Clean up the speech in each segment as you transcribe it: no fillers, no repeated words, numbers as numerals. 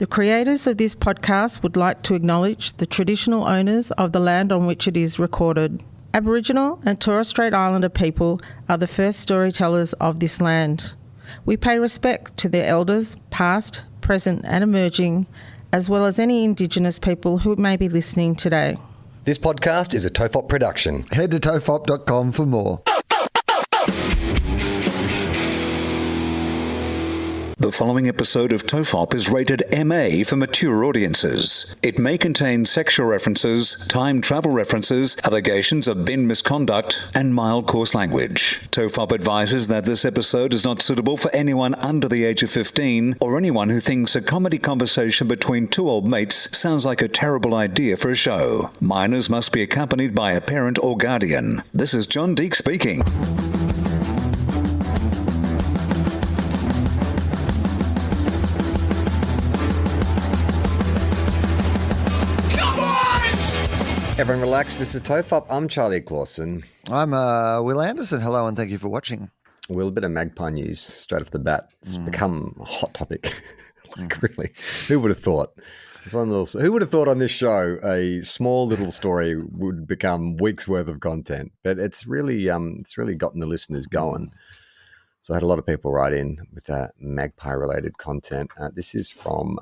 The creators of this podcast would like to acknowledge the traditional owners of the land on which it is recorded. Aboriginal and Torres Strait Islander people are the first storytellers of this land. We pay respect to their elders, past, present and emerging, as well as any Indigenous people who may be listening today. This podcast is a TOFOP production. Head to tofop.com for more. The following episode of TOFOP is rated MA for mature audiences. It may contain sexual references, time travel references, allegations of bin misconduct, and mild coarse language. TOFOP advises that this episode is not suitable for anyone under the age of 15 or anyone who thinks a comedy conversation between two old mates sounds like a terrible idea for a show. Minors must be accompanied by a parent or guardian. This is John Deek speaking. Everyone relax, this is TOFOP. I'm Charlie Clausen. I'm Will Anderson. Hello and thank you for watching. Will, a bit of magpie news straight off the bat. It's become a hot topic. Really, who would have thought? It's one of those. Who would have thought on this show a small little story would become weeks worth of content? But it's really gotten the listeners going. So I had a lot of people write in with magpie related content. This is from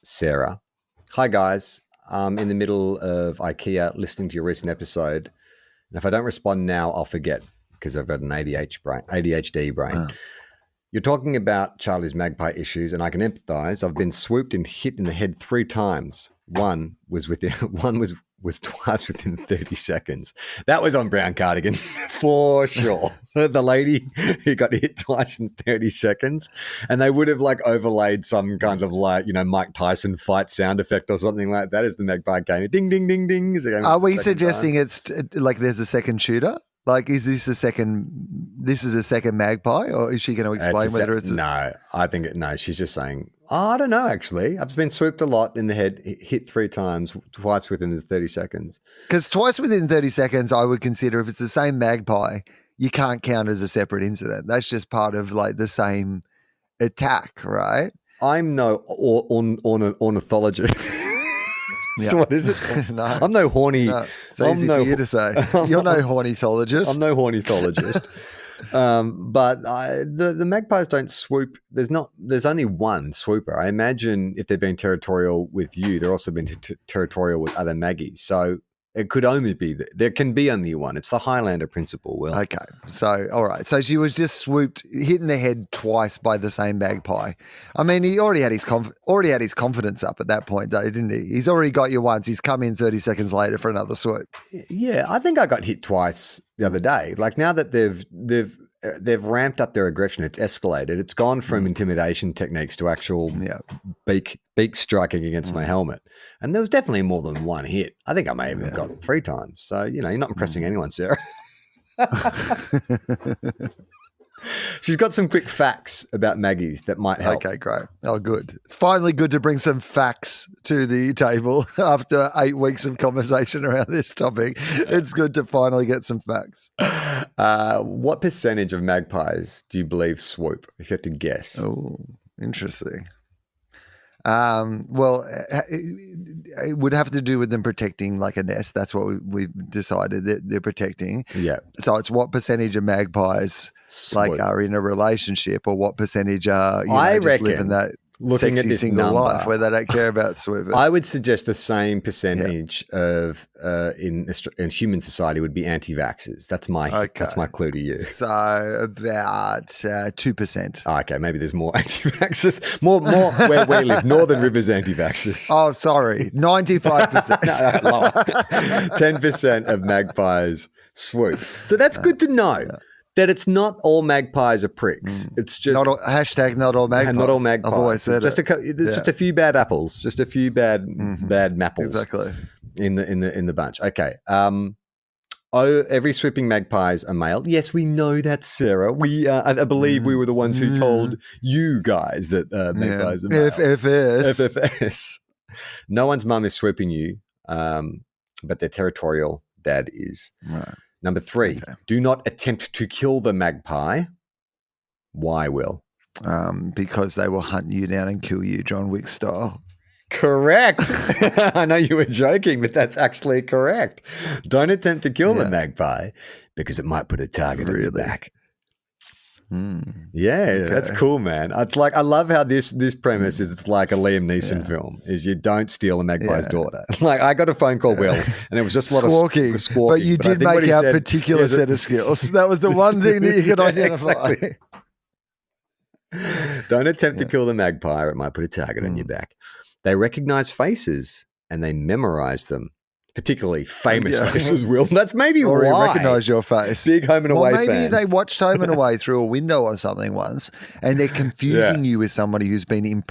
Sarah. Hi guys. I'm in the middle of IKEA listening to your recent episode. And if I don't respond now, I'll forget because I've got an ADHD brain. You're talking about Charlie's magpie issues, and I can empathize. I've been swooped and hit in the head 3 times. One was twice within 30 seconds. That was on Brown Cardigan for sure. The lady who got hit twice in 30 seconds, and they would have overlaid some kind of Mike Tyson fight sound effect or something like that as the magpie came. Ding, ding, ding, ding. Are we suggesting it's there's a second shooter? Is this a second? This is a second magpie, or is she going to explain whether it's? No, I think no. She's just saying. I don't know. Actually, I've been swooped a lot in the head, hit 3 times, twice within the 30 seconds. Because twice within 30 seconds, I would consider if it's the same magpie, you can't count as a separate incident. That's just part of the same attack, right? I'm no ornithologist. Yeah. So what is it? No. I'm no horny. No, it's easy for you to say. You're no hornithologist. I'm no hornithologist. But the magpies don't swoop. There's only one swooper. I imagine if they're being territorial with you, they're also being territorial with other maggies. So it could only be there can be only one. It's the Highlander principle, Will. Okay. So, all right. So she was just swooped, hit in the head twice by the same magpie. I mean, he already had his confidence up at that point, though, didn't he? He's already got you once. He's come in 30 seconds later for another swoop. Yeah, I think I got hit twice the other day. Now that they've ramped up their aggression, it's escalated. It's gone from intimidation techniques to actual beak striking against my helmet. And there was definitely more than one hit. I think I may have gotten 3 times. So, you're not impressing anyone, Sarah. She's got some quick facts about maggies that might help. Okay, great. Oh, good. It's finally good to bring some facts to the table after 8 weeks of conversation around this topic. It's good to finally get some facts. What percentage of magpies do you believe swoop, if you had to guess? Oh, interesting. Well, it would have to do with them protecting a nest. That's what we've decided that they're protecting. Yeah. So it's what percentage of magpies are in a relationship, or what percenage are I reckon living that looking sexy at this single number, life where they don't care about swooping. I would suggest the same percentage of in human society would be anti-vaxxers. That's my clue to you. So about 2%. Okay, maybe there's more anti-vaxxers. More where we live. Northern Rivers anti-vaxxers. Oh, sorry, 95%. No, lower. 10% of magpies swoop. So that's good to know. Yeah. That it's not all magpies are pricks. It's just not all magpies. Not all magpies. I've always said just just a few bad apples, just a few bad mapples. Exactly. In the bunch. Okay. Every swooping magpies are male. Yes, we know that, Sarah. We I believe we were the ones who told you guys that magpies are male. FFS. No one's mum is swooping you, but their territorial dad is. Right. Number 3, do not attempt to kill the magpie. Why, Will? because they will hunt you down and kill you, John Wick style. Correct. I know you were joking, but that's actually correct. Don't attempt to kill the magpie because it might put a target on your back. Yeah, that's cool, man. It's like I love how this premise is. It's like a Liam Neeson film. Is you don't steal a magpie's daughter. Like I got a phone call, Will, and it was just a lot of squawking. But you did make out particular set of skills. That was the one thing that you could identify. Exactly. Don't attempt to kill the magpie, or it might put a target on your back. They recognize faces and they memorize them. Particularly famous faces, Will. That's maybe or why. Recognize your face. Big Home and Away fan. Maybe they watched Home and Away through a window or something once, and they're confusing you with somebody who's been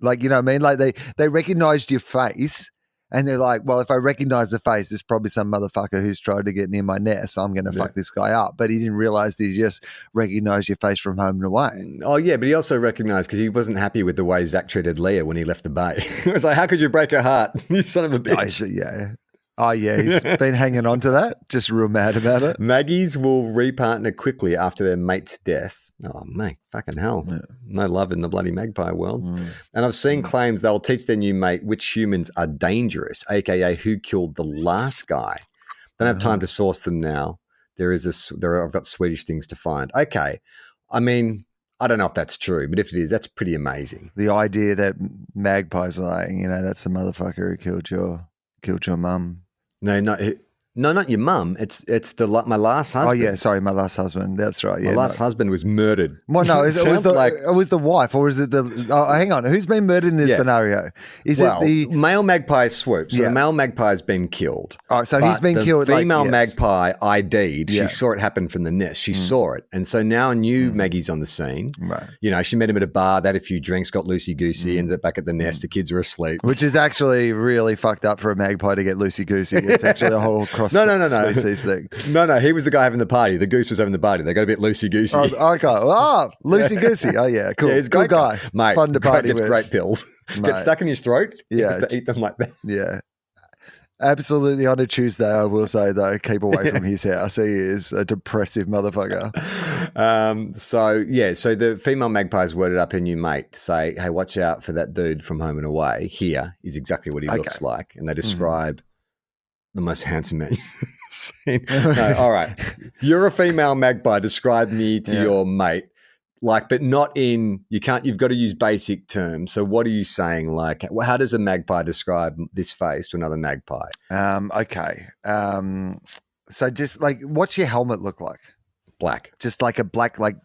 like, you know what I mean? Like they recognized your face, and they're like, well, if I recognize the face, there's probably some motherfucker who's tried to get near my nest. So I'm going to fuck this guy up. But he didn't realize that he just recognized your face from Home and Away. Oh, yeah, but he also recognized because he wasn't happy with the way Zach treated Leah when he left the bay. He was like, how could you break her heart? You son of a bitch. Oh, yeah, he's been hanging on to that, just real mad about it. Maggies will repartner quickly after their mate's death. Oh, mate, fucking hell. Yeah. No love in the bloody magpie world. And I've seen claims they'll teach their new mate which humans are dangerous, a.k.a. who killed the last guy. Don't have time to source them now. I've got Swedish things to find. Okay. I mean, I don't know if that's true, but if it is, that's pretty amazing. The idea that magpies are like, you know, that's the motherfucker who killed your mum. No, not your mum. It's my last husband. Oh yeah, sorry, my last husband. That's right. Yeah, my last husband was murdered. Well, no, it was the wife, or is it the? Oh, hang on, who's been murdered in this scenario? Is it the male magpie swoop? So the male magpie has been killed. Oh, so he's been killed. The female magpie ID'd. She saw it happen from the nest. She saw it, and so now a new Maggie's on the scene. Right. You know, she met him at a bar. They had a few drinks, got loosey goosey, ended up back at the nest. The kids were asleep, which is actually really fucked up for a magpie to get loosey goosey. It's actually a whole cross species thing. No, he was the guy having the party. The goose was having the party. They got a bit loosey goosey. Oh, okay. Oh, loosey goosey. Oh yeah, cool. Yeah, he's a good guy, mate. Fun to party gets with. Great pills. Get stuck in his throat. Yeah, to eat them like that. Yeah. Absolutely on a Tuesday, I will say, though, keep away from his house. He is a depressive motherfucker. So the female magpie has worded up her new mate to say, hey, watch out for that dude from Home and Away. Here is exactly what he looks like. And they describe the most handsome man you've seen. No, all right. You're a female magpie. Describe me to your mate. Like, but not in, you've got to use basic terms. So what are you saying? Like, how does a magpie describe this face to another magpie? Okay. So just like, what's your helmet look like? Black. Just like a black, like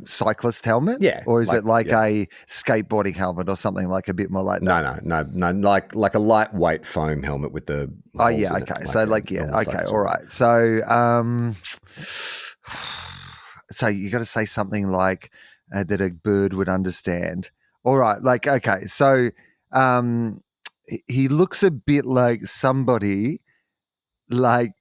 cyclist helmet? Yeah. Or is it like a skateboarding helmet or something like a bit more like that? No. Like a lightweight foam helmet with the. Oh, yeah. Okay. So okay. All right. So, so you got to say something like that a bird would understand. All right. Like, okay. So, he looks a bit like somebody like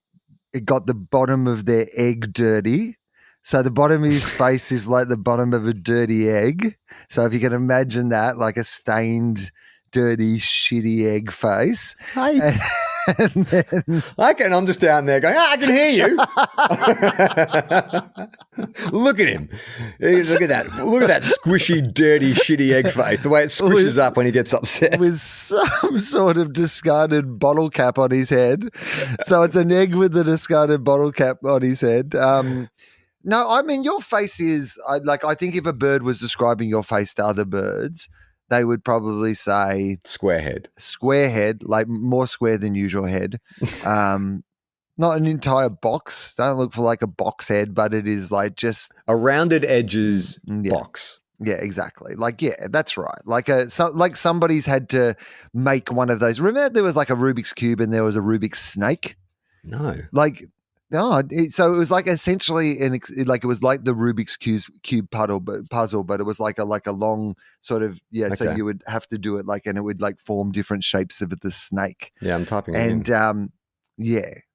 got the bottom of their egg dirty. So the bottom of his face is like the bottom of a dirty egg. So if you can imagine that, like a stained, dirty, shitty egg face. Hey. And then, I'm just down there going, I can hear you. Look at him. Look at that squishy, dirty, shitty egg face. The way it squishes up when he gets upset. With some sort of discarded bottle cap on his head. So it's an egg with a discarded bottle cap on his head. No, I mean, your face is I think if a bird was describing your face to other birds, they would probably say square head, like more square than usual head. Not an entire box. Don't look for like a box head, but it is like just a rounded edges box. Yeah, exactly. Like, yeah, that's right. Like somebody's had to make one of those. Remember there was like a Rubik's Cube and there was a Rubik's Snake? No. No, so it was like essentially it was like the Rubik's cube puzzle, but it was like a long sort of So you would have to do it and it would like form different shapes of the snake. Yeah, I'm typing. And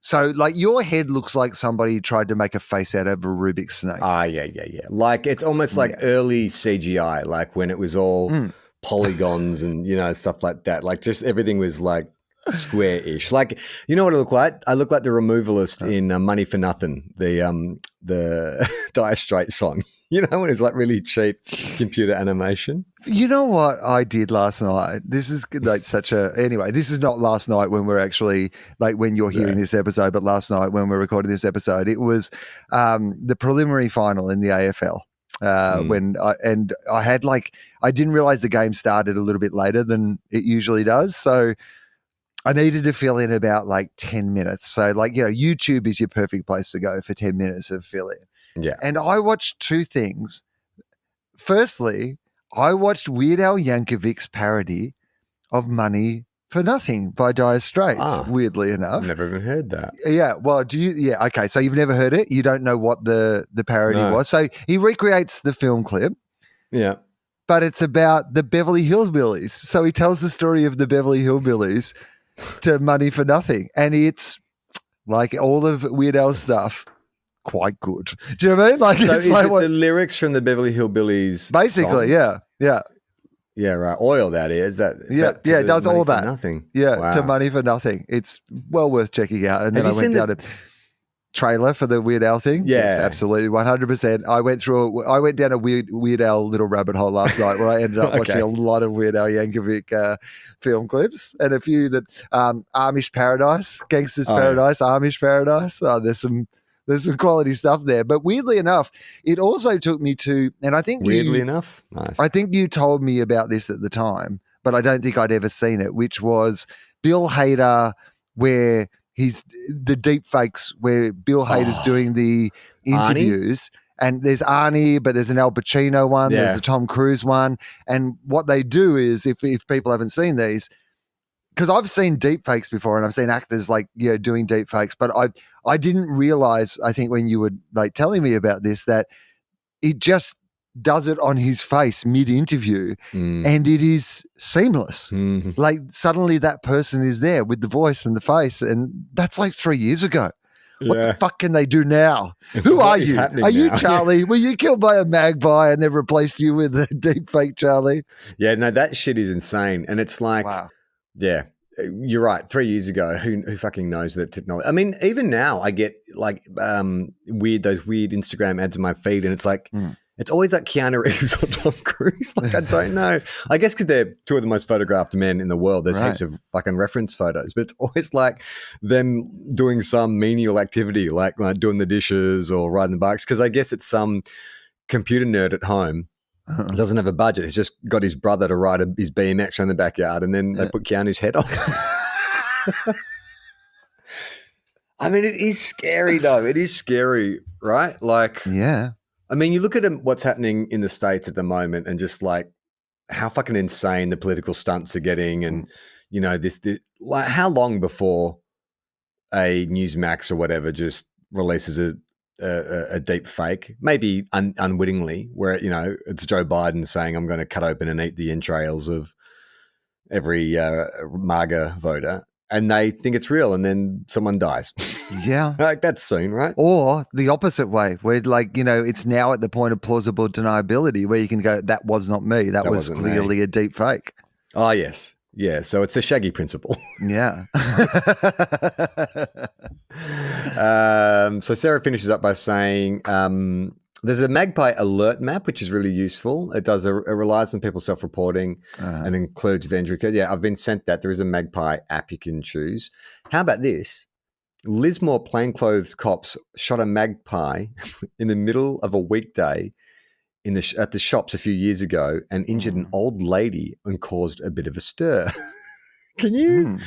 so like your head looks like somebody tried to make a face out of a Rubik's snake. Yeah. Like it's almost like early CGI, like when it was all polygons and stuff like that. Like just everything was like square-ish. Like, you know what I look like? I look like the removalist in Money for Nothing, the Dire Straits song. You know, when it's like really cheap computer animation. You know what I did last night? This is like anyway, this is not last night when we're actually like when you're hearing this episode, but last night when we're recording this episode, it was the preliminary final in the AFL. When I had I didn't realize the game started a little bit later than it usually does. So I needed to fill in about 10 minutes. So YouTube is your perfect place to go for 10 minutes of fill in. Yeah. And I watched two things. Firstly, I watched Weird Al Yankovic's parody of Money for Nothing by Dire Straits, weirdly enough. I've never even heard that. Yeah. Well, do you? Yeah. Okay. So you've never heard it? You don't know what the parody was? So he recreates the film clip. Yeah. But it's about the Beverly Hillbillies. So he tells the story of the Beverly Hillbillies to Money for Nothing. And it's like all of Weird Al's stuff. Quite good. Do you know what I mean? Like, so it's like the lyrics from the Beverly Hillbillies basically, song? Yeah, right. Oil, that is. It does all that. Nothing. Yeah, wow. to Money for Nothing. It's well worth checking out. And then I went down to trailer for the Weird Al thing. Yeah, yes, absolutely, 100%. I went down a Weird Al little rabbit hole last night where I ended up watching a lot of Weird Al Yankovic film clips and a few that Amish Paradise, Gangsters Paradise, Amish Paradise. There's some quality stuff there. But weirdly enough, it also took me to, and I think nice. I think you told me about this at the time, but I don't think I'd ever seen it, which was Bill Hader, where he's the deep fakes where Bill Hader's doing the interviews. Arnie? And there's Arnie, but there's an Al Pacino one, there's a Tom Cruise one. And what they do is, if people haven't seen these, because I've seen deep fakes before and I've seen actors doing deep fakes, but I didn't realize, I think when you were telling me about this, that it just does it on his face mid-interview and it is seamless. Like suddenly that person is there with the voice and the face, and that's 3 years ago. What the fuck can they do now? Who are you? Are you Charlie? Were you killed by a magpie and they've replaced you with a deep fake Charlie? Yeah, no, that shit is insane. And it's wow. Yeah, you're right. 3 years ago, who fucking knows that technology? I mean, even now I get those weird Instagram ads in my feed, and it's it's always Keanu Reeves or Tom Cruise. I don't know. I guess because they're two of the most photographed men in the world. There's heaps of fucking reference photos, but it's always them doing some menial activity, like doing the dishes or riding the bikes. Because I guess it's some computer nerd at home. Doesn't have a budget. He's just got his brother to ride his BMX around the backyard, and then they put Keanu's head on. I mean, it is scary, though. It is scary, right? I mean, you look at what's happening in the States at the moment, and just how fucking insane the political stunts are getting, and this how long before a Newsmax or whatever just releases a deep fake, maybe unwittingly, where it's Joe Biden saying, "I'm going to cut open and eat the entrails of every MAGA voter," and they think it's real, and then someone dies. Yeah, that's soon, right? Or the opposite way, where it's now at the point of plausible deniability, where you can go, "That was not me. That was clearly a deep fake." Oh yes. Yeah, so it's the Shaggy principle. Yeah. So Sarah finishes up by saying there's a magpie alert map, which is really useful. It relies on people self-reporting and includes Vendrica. Yeah, I've been sent that. There is a magpie app you can choose. How about this? Lismore plainclothes cops shot a magpie in the middle of a weekday at the shops a few years ago and injured an old lady and caused a bit of a stir. Can you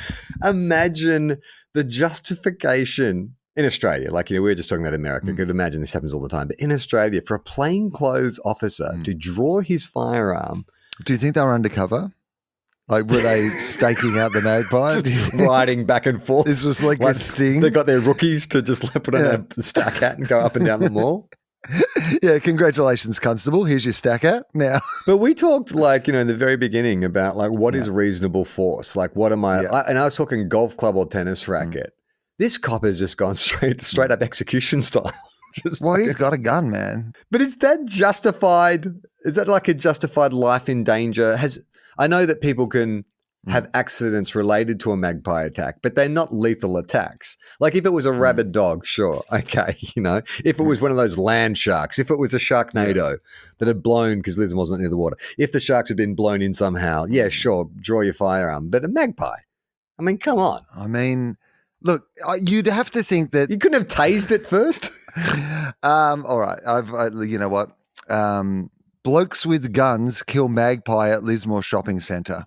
imagine the justification in Australia? We were just talking about America. I could imagine this happens all the time. But in Australia, for a plainclothes officer to draw his firearm. Do you think they were undercover? Were they staking out the magpie? Just riding back and forth. This was a sting. They got their rookies to just put on a stack hat and go up and down the mall. Yeah, congratulations, Constable. Here's your stack hat now. But we talked in the very beginning about what is reasonable force? What am I? And I was talking golf club or tennis racket. This cop has just gone straight up execution style. He's got a gun, man. But is that justified? Is that a justified life in danger? I know that people can have accidents related to a magpie attack, but they're not lethal attacks. Like if it was a rabid dog, sure, okay, if it was one of those land sharks, if it was a Sharknado that had blown because Lismore wasn't near the water, if the sharks had been blown in somehow, yeah, sure, draw your firearm. But a magpie, I mean, come on. I mean, look, you'd have to think that You couldn't have tased it first? all right, you know what? Blokes with guns kill magpie at Lismore shopping centre.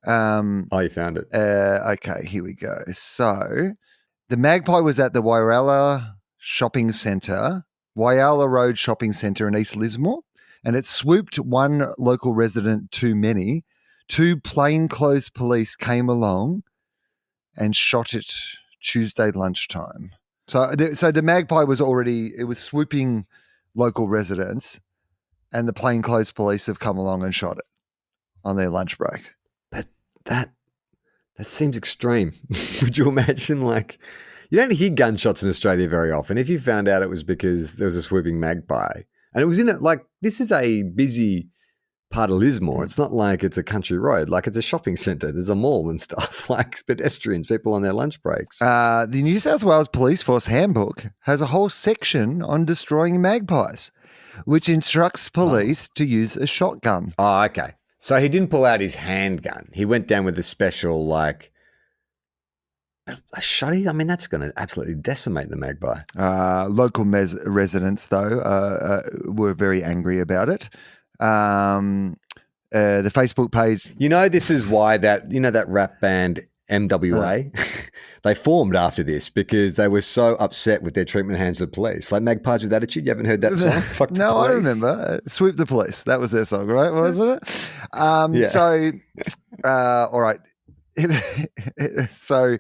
You found it. Okay, here we go. So the magpie was at the Whyalla Road Shopping Centre in East Lismore, and it swooped one local resident too many. 2 plainclothes police came along and shot it Tuesday lunchtime. So the magpie was swooping local residents, and the plainclothes police have come along and shot it on their lunch break. But that seems extreme. Would you imagine, you don't hear gunshots in Australia very often. If you found out it was because there was a swooping magpie, and it was in it, this is a busy part of Lismore. It's not like it's a country road. It's a shopping centre. There's a mall and stuff, pedestrians, people on their lunch breaks. The New South Wales Police Force Handbook has a whole section on destroying magpies, which instructs police to use a shotgun. Oh, okay. So he didn't pull out his handgun. He went down with a special, a shotty? I mean, that's going to absolutely decimate the magpie. Local residents, though, were very angry about it. The Facebook page. This is why that rap band MWA, they formed after this because they were so upset with their treatment hands of the police. Like Magpies with Attitude. You haven't heard that song? Fuck the No, police. I remember. Swoop the Police. That was their song, right? Wasn't it? Yeah. So, all right. So,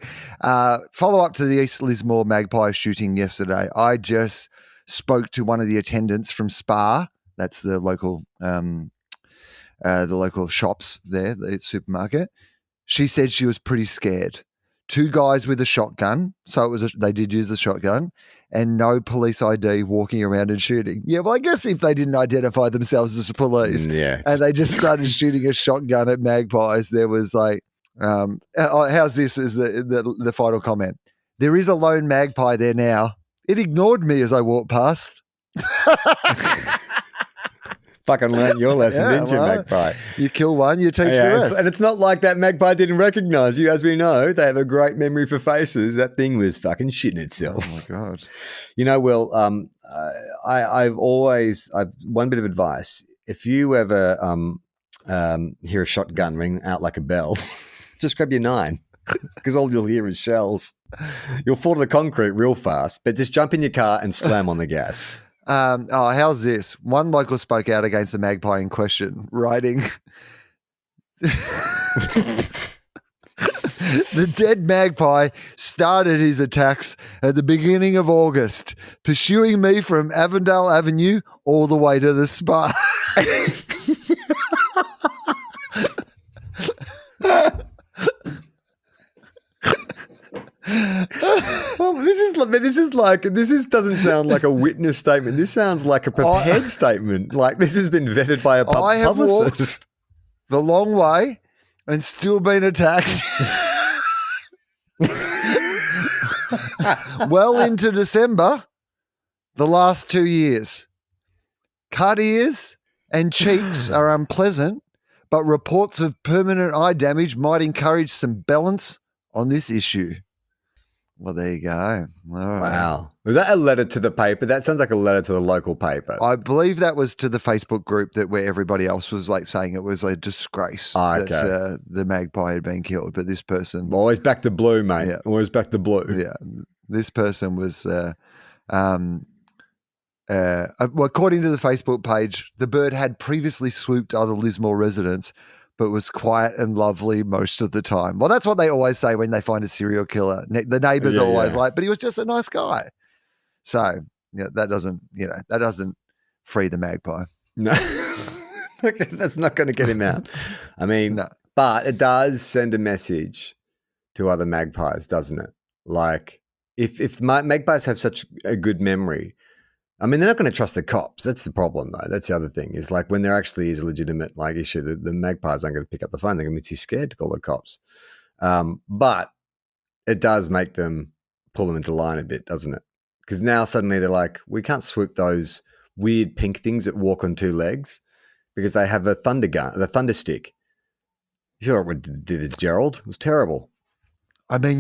follow up to the East Lismore magpie shooting yesterday. I just spoke to one of the attendants from Spa. That's the local shops there, the supermarket. She said she was pretty scared. 2 guys with a shotgun, so they did use a shotgun, and no police ID walking around and shooting. Yeah, well, I guess if they didn't identify themselves as the police, and they just started shooting a shotgun at magpies, there was how's this? Is the final comment? There is a lone magpie there now. It ignored me as I walked past. Fucking learned your lesson, didn't you, magpie? You kill one, you teach the rest. And it's not like that magpie didn't recognize you. As we know, they have a great memory for faces. That thing was fucking shitting itself. Oh, my God. Will, I've one bit of advice. If you ever hear a shotgun ring out like a bell, just grab your 9 because all you'll hear is shells. You'll fall to the concrete real fast, but just jump in your car and slam on the gas. How's this? One local spoke out against the magpie in question, writing, the dead magpie started his attacks at the beginning of August, pursuing me from Avondale Avenue all the way to the Spa. Well, this doesn't sound like a witness statement. This sounds like a prepared statement. Like this has been vetted by a publicist. I have walked the long way and still been attacked. Well into December, the last 2 years. Cut ears and cheeks are unpleasant, but reports of permanent eye damage might encourage some balance on this issue. Well, there you go. All right. Wow. Was that a letter to the paper? That sounds like a letter to the local paper. I believe that was to the Facebook group where everybody else was saying it was a disgrace that the magpie had been killed. But this person... Always back to blue, mate. Yeah. Always back to blue. Yeah. This person was... according to the Facebook page, the bird had previously swooped other Lismore residents, but was quiet and lovely most of the time. Well, that's what they always say when they find a serial killer. The neighbors are always like, but he was just a nice guy. So that doesn't free the magpie. No, that's not going to get him out. I mean, no. But it does send a message to other magpies, doesn't it? Like if magpies have such a good memory, I mean, they're not going to trust the cops. That's the problem, though. That's the other thing is like when there actually is a legitimate like issue, the magpies aren't going to pick up the phone. They're going to be too scared to call the cops. But it does make them pull them into line a bit, doesn't it? Because now suddenly they're like, we can't swoop those weird pink things that walk on two legs because they have a thunder gun, the thunder stick. You saw what it did to Gerald? It was terrible. I mean,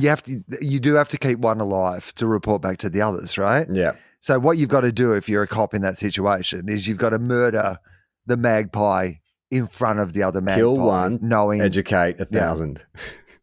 you do have to keep one alive to report back to the others, right? Yeah. So what you've got to do if you're a cop in that situation is you've got to murder the magpie in front of the other magpie. Kill one, knowing educate 1,000.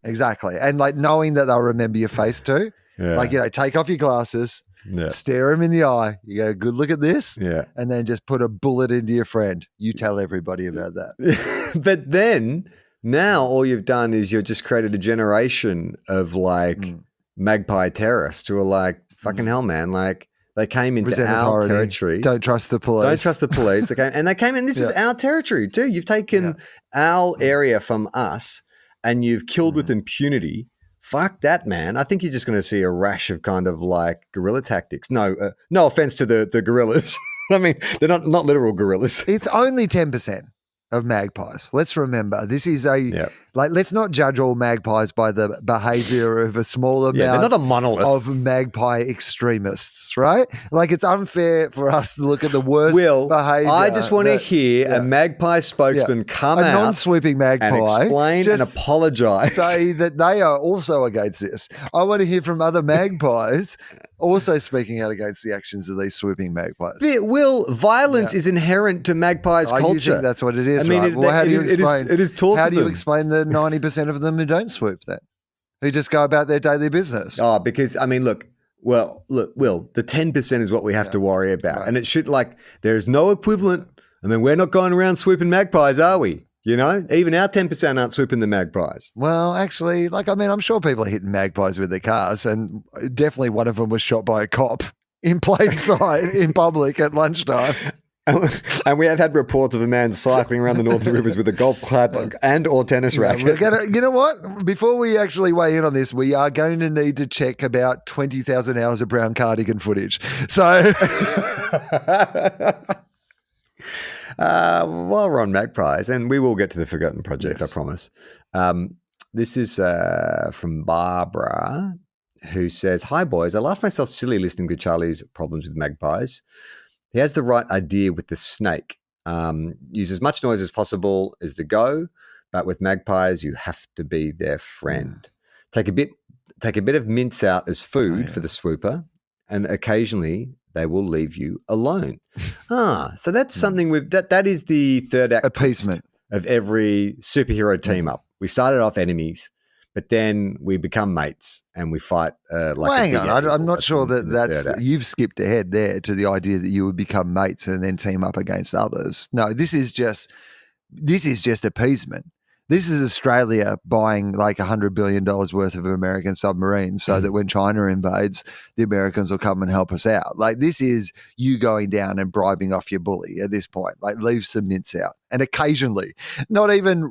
Exactly. And like knowing that they'll remember your face too. Yeah. Like, take off your glasses, stare him in the eye. You go, good look at this. Yeah. And then just put a bullet into your friend. You tell everybody about that. But then now all you've done is you've just created a generation of like magpie terrorists who are like, fucking hell, man. Like they came into Resent our authority. territory. Don't trust the police. Don't trust the police. They came in. This is our territory too. You've taken our area from us and you've killed with impunity. Fuck that, man. I think you're just going to see a rash of kind of like guerrilla tactics. No offense to the gorillas. I mean, they're not literal gorillas. It's only 10% of magpies. Let's remember, this is let's not judge all magpies by the behavior of a small amount they're not a monolith of magpie extremists, right? Like it's unfair for us to look at the worst behavior. I just want to hear a magpie spokesman come out, a non-swooping magpie, and explain and apologize. Say that they are also against this. I want to hear from other magpies also speaking out against the actions of these swooping magpies. Violence is inherent to magpies' culture. You think that's what it is, I mean, right? Well, how do you explain? It is taught How to do you them. explain the 90% of them who don't swoop then? Who just go about their daily business? Oh, because, I mean, look, Will, the 10% is what we have to worry about. Right. And it should, there's no equivalent. I mean, we're not going around swooping magpies, are we? You know, even our 10% aren't swooping the magpies. Well, actually, I'm sure people are hitting magpies with their cars, and definitely one of them was shot by a cop in plain sight in public at lunchtime. And we have had reports of a man cycling around the northern rivers with a golf club and or tennis racket. You know what? Before we actually weigh in on this, we are going to need to check about 20,000 hours of brown cardigan footage. So... while we're on magpies, and we will get to the Forgotten Project, I promise. This is from Barbara, who says, "Hi, boys. I laughed myself silly listening to Charlie's problems with magpies. He has the right idea with the snake. Use as much noise as possible is the go, but with magpies, you have to be their friend. Take a bit of mince out as food for the swooper, and occasionally they will leave you alone." So that's something that is the third act appeasement of every superhero team up. We started off enemies, but then we become mates and we fight hang on. I'm not sure that's you've skipped ahead there to the idea that you would become mates and then team up against others. No, this is just appeasement. This is Australia buying like $100 billion worth of American submarines so that when China invades, the Americans will come and help us out. Like this is you going down and bribing off your bully at this point. Like leave some mints out. And occasionally, not even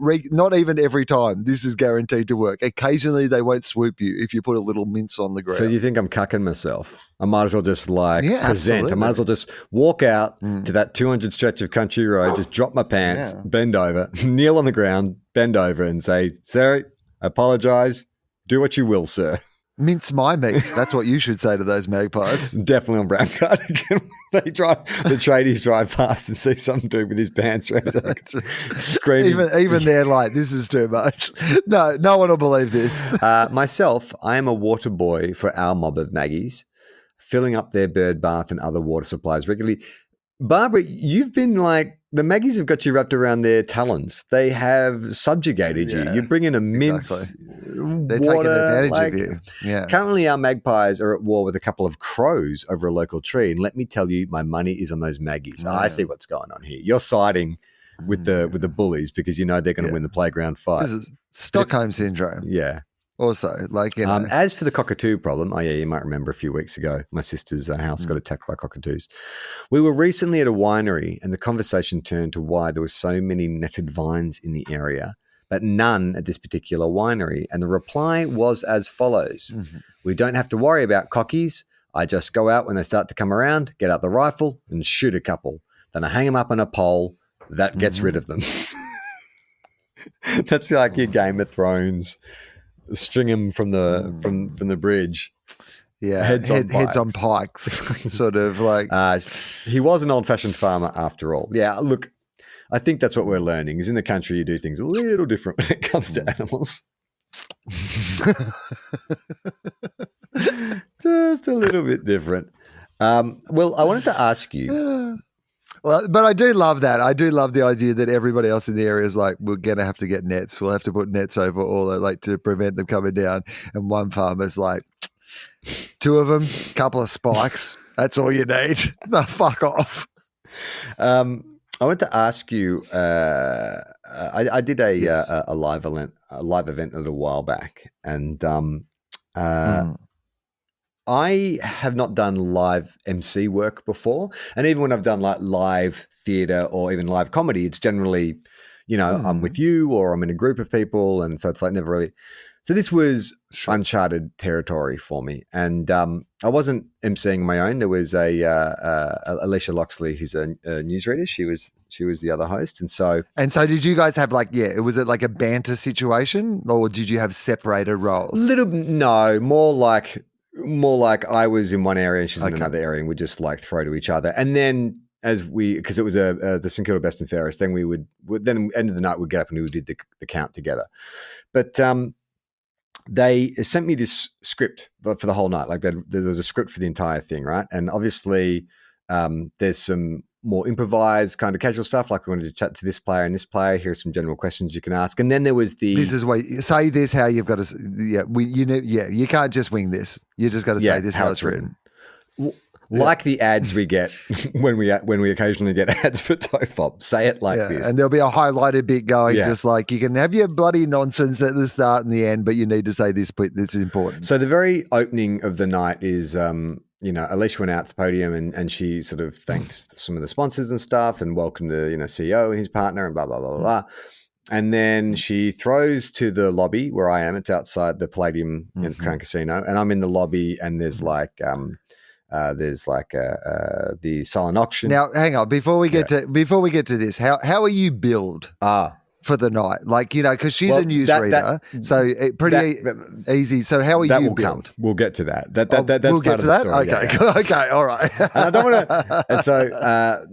every time, this is guaranteed to work. Occasionally they won't swoop you if you put a little mince on the ground. So you think I'm cucking myself? I might as well just present. Absolutely. I might as well just walk out to that 200 stretch of country road, just drop my pants, bend over, kneel on the ground, bend over and say, "Sir, I apologize. Do what you will, sir." Mince my meat. That's what you should say to those magpies. Definitely on brown cardigan. The tradies drive past and see some dude with his pants around, screaming. Even they're like, this is too much. No one will believe this. Myself, I am a water boy for our mob of maggies, filling up their bird bath and other water supplies regularly. Barbara, you've been like, the maggies have got you wrapped around their talons. They have subjugated you. You bring in a mince. Exactly. They're taking advantage of you. Yeah. Currently, our magpies are at war with a couple of crows over a local tree. And let me tell you, my money is on those maggies. I see what's going on here. You're siding with the bullies because you know they're going to win the playground fight. This is Stockholm syndrome. Yeah. Also, as for the cockatoo problem, you might remember a few weeks ago, my sister's house got attacked by cockatoos. We were recently at a winery and the conversation turned to why there were so many netted vines in the area, but none at this particular winery. And the reply was as follows. We don't have to worry about cockies. I just go out when they start to come around, get out the rifle and shoot a couple. Then I hang them up on a pole. That gets rid of them. That's like your Game of Thrones. String them from the bridge. Yeah, heads on pikes. Sort of like. He was an old-fashioned farmer after all. Yeah, look, I think that's what we're learning is in the country you do things a little different when it comes to animals. Just a little bit different. Well, I wanted to ask you. Well, but I do love that. I do love the idea that everybody else in the area is like, we're going to have to get nets. We'll have to put nets over all that, like to prevent them coming down. And one farmer's like, 2 of them, couple of spikes. That's all you need. No, fuck off. I want to ask you. I did a live event a little while back, and I have not done live MC work before, and even when I've done like live theatre or even live comedy, it's generally, I'm with you or I'm in a group of people, and so it's like never really. So this was uncharted territory for me, and I wasn't emceeing my own. There was Alicia Loxley, who's a newsreader. She was the other host, and so did you guys have was it like a banter situation, or did you have separated roles? More like I was in one area and she's in another area, and we just like throw to each other, and then because it was the St Kilda Best and Fairest, then we would then end of the night we'd get up and we did the count together, but. They sent me this script for the whole night. Like there was a script for the entire thing, right? And obviously, there's some more improvised kind of casual stuff. Like we wanted to chat to this player and this player. Here's some general questions you can ask. And then there was this is what say this how you've got to. You can't just wing this. You just got to say this how it's written. Like the ads we get when we occasionally get ads for TOFOP. Say it like this. And there'll be a highlighted bit going just like you can have your bloody nonsense at the start and the end, but you need to say this is important. So the very opening of the night is, Alicia went out to the podium and she sort of thanked some of the sponsors and stuff and welcomed the, CEO and his partner and blah, blah, blah, blah, blah. And then she throws to the lobby where I am. It's outside the Palladium in the Crown Casino. And I'm in the lobby and there's the silent auction. Now, hang on. Before we get to this, how are you billed for the night? Like, because she's a newsreader, so pretty easy. So how are you billed? We'll get to that. That's we'll get to that. Story, okay, okay, all right. And I don't want to. And so